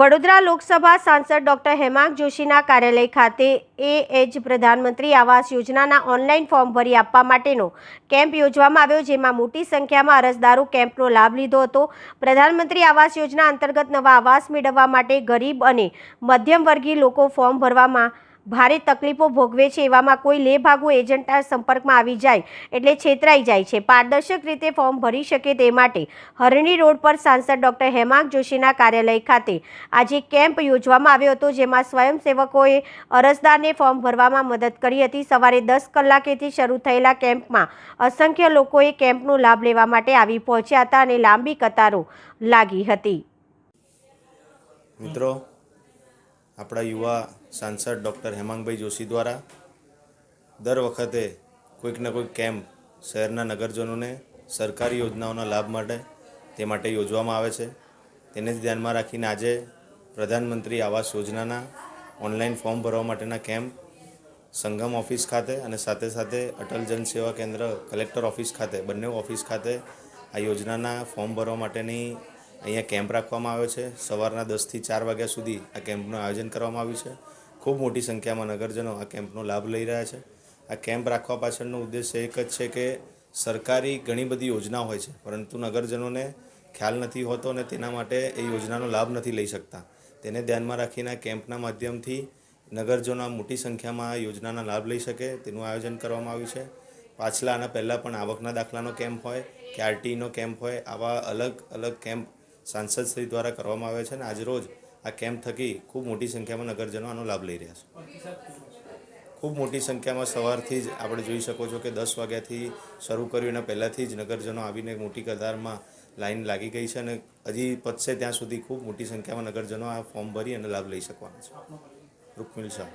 વડોદરા લોકસભા સાંસદ ડોક્ટર હેમાંગ જોશીના કાર્યાલય ખાતે પ્રધાનમંત્રી આવાસ યોજનાના ઓનલાઈન ફોર્મ ભરી આપવા માટેનો કેમ્પ યોજવામાં આવ્યો, જેમાં મોટી સંખ્યામાં અરજદારો કેમ્પનો લાભ લીધો હતો। પ્રધાનમંત્રી આવાસ યોજના અંતર્ગત નવા આવાસ મેળવવા માટે ગરીબ અને મધ્યમવર્ગીય લોકો ફોર્મ ભરવામાં ભારે તકલીફો ભોગવે છે। એવામાં કોઈ લેભાગુ એજન્ટના સંપર્કમાં આવી જાય એટલે છેતરાઈ જાય છે। પારદર્શક રીતે ફોર્મ ભરી શકે તે માટે હરણી રોડ પર સાંસદ ડોક્ટર હેમાંગ જોશીના કાર્યાલય ખાતે આજે કેમ્પ યોજવામાં આવ્યો હતો, જેમાં સ્વયંસેવકોએ અરજદારને ફોર્મ ભરવામાં મદદ કરી હતી। સવારે 10 કલાકેથી શરૂ થયેલા કેમ્પમાં અસંખ્ય લોકોએ કેમ્પનો લાભ લેવા માટે આવી પહોંચ્યા હતા અને લાંબી કતારો લાગી હતી। મિત્રો, આપણા યુવા સાંસદ ડૉક્ટર હેમાંગભાઈ જોશી દ્વારા દર વખતે કોઈકના કોઈક કેમ્પ શહેરના નગરજનોને સરકારી યોજનાઓના લાભ માટે યોજવામાં આવે છે। તેને જ ધ્યાનમાં રાખીને આજે પ્રધાનમંત્રી આવાસ યોજનાના ઓનલાઈન ફોર્મ ભરવા માટેના કેમ્પ સંગમ ઓફિસ ખાતે અને સાથે સાથે અટલ જન સેવા કેન્દ્ર કલેક્ટર ઓફિસ ખાતે બંને ઓફિસ ખાતે આ યોજનાના ફોર્મ ભરવા માટેની અહીંયા કેમ્પ રાખવામાં આવ્યો છે। સવારના 10 થી 4 વાગ્યા સુધી આ કેમ્પનું આયોજન કરવામાં આવ્યું છે। ખૂબ મોટી સંખ્યામાં નગરજનો આ કેમ્પનો લાભ લઈ રહ્યા છે। આ કેમ્પ રાખવા પાછળનો ઉદ્દેશ્ય એક જ છે કે સરકારી ઘણી બધી યોજના હોય છે, પરંતુ નગરજનોને ખ્યાલ નથી હોતો અને તેના માટે એ યોજનાનો લાભ નથી લઈ શકતા। તેને ધ્યાનમાં રાખીને કેમ્પના માધ્યમથી નગરજનો મોટી સંખ્યામાં આ યોજનાના લાભ લઈ શકે તેનું આયોજન કરવામાં આવ્યું છે। પાછલા આના પહેલાં પણ આવકના દાખલાનો કેમ્પ હોય કે આરટીઈનો કેમ્પ હોય, આવા અલગ અલગ કેમ્પ સાંસદશ્રી દ્વારા કરવામાં આવે છે અને આજરોજ આ કેમ્પ થકી ખૂબ મોટી સંખ્યામાં નગરજનો આનો લાભ લઈ રહ્યા છે। ખૂબ મોટી સંખ્યામાં સવારથી જ આપણે જોઈ શકો છો કે 10 વાગ્યાથી શરૂ કર્યું અને પહેલાંથી જ નગરજનો આવીને મોટી કતારમાં લાઈન લાગી ગઈ છે અને હજી પતશે ત્યાં સુધી ખૂબ મોટી સંખ્યામાં નગરજનો આ ફોર્મ ભરી અને લાભ લઈ શકવાના છે। રૂકમિલ શાહ।